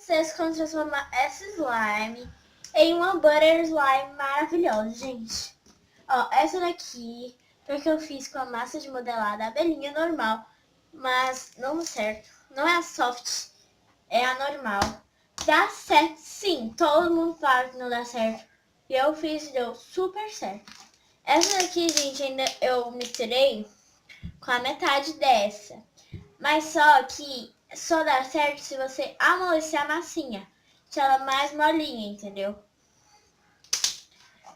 vocês como transformar essa slime em uma butter slime maravilhosa, gente. Ó, essa daqui foi que eu fiz com a massa de modelar da abelhinha normal, mas não deu certo. Não é a soft, é a normal. Dá certo, sim. Todo mundo fala que não dá certo. E eu fiz e deu super certo. Essa daqui, gente, ainda eu misturei com a metade dessa. Mas só que só dá certo se você amolecer a massinha. Deixar ela mais molinha, entendeu?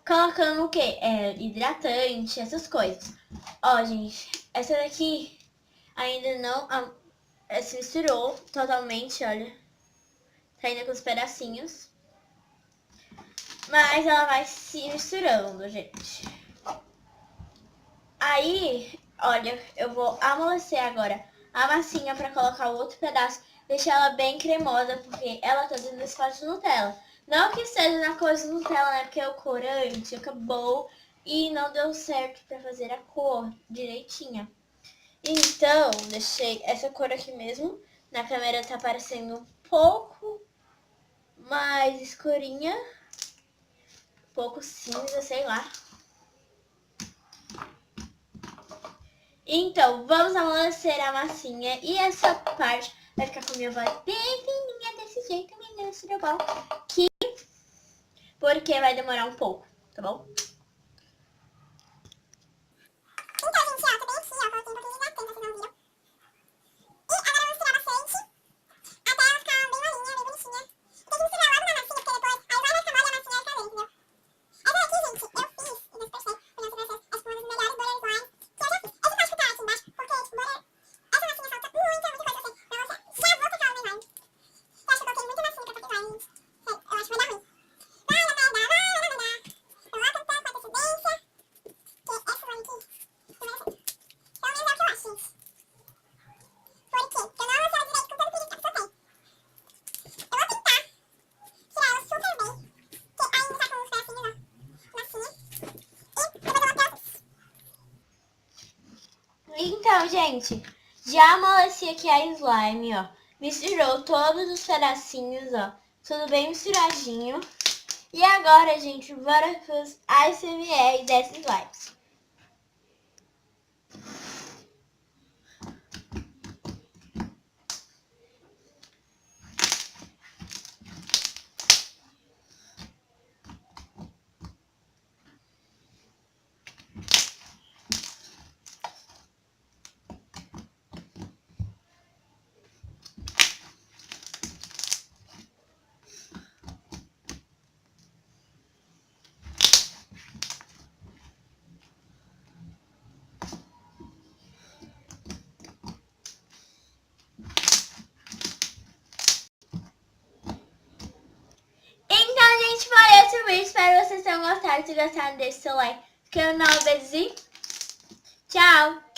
Colocando o quê? Hidratante, essas coisas. Ó, gente, essa daqui ainda não se misturou totalmente, olha. Tá ainda com os pedacinhos. Mas ela vai se misturando, gente. Aí, olha, eu vou amolecer agora a massinha pra colocar o outro pedaço. Deixar ela bem cremosa, porque ela tá dentro desse pote de Nutella. Não que seja na cor de Nutella, né? Porque o corante acabou e não deu certo pra fazer a cor direitinha. Então, deixei essa cor aqui mesmo. Na câmera tá parecendo um pouco mais escurinha. Um pouco cinza, sei lá. Então, vamos amolecer a massinha. E essa parte vai ficar com a minha voz bem fininha, desse jeito, meninas, tudo bom? Porque vai demorar um pouco, tá bom? Então, gente, ó, tá bem aqui, ó, coloquei um pouquinho de hidratante, vocês não viram. E agora eu vou misturar bastante, até ela ficar bem molinha, bem bonitinha. E tem que misturar logo na massinha, porque depois, aí vai ficar mole a massinha vai ficar bem, entendeu? Essa daqui, gente, eu fiz, e você percebe, olhando pra vocês, acho que uma das melhores butter slime que eu já fiz. Esse pode ficar aqui embaixo, porque, tipo, butter, essa massinha falta muita coisa pra você. Então, você já vou tacar o slime. Eu acho que eu coloquei muita massinha pra tacar slime, gente. Sério, eu acho que vai dar ruim. Vai dar. Então, ó, tentando com antecedência, porque essa slime aqui, não vai dar certo. Pelo menos é o que eu acho, gente. Por quê? Porque eu não amo ela direito com tanto perigo que a pessoa tem. Eu vou tentar tirar ela super bem, porque ainda tá com uns pedacinhos, ó, massinha. E depois eu vou até os... Então, gente, já amoleci aqui a slime, ó. Misturou todos os pedacinhos, ó. Tudo bem misturadinho. E agora, gente, bora para os ASMR dessa slime. Então, gente, foi esse o vídeo. Espero que vocês tenham gostado. Se gostaram, deixe seu like. Canal, beijinho. Tchau!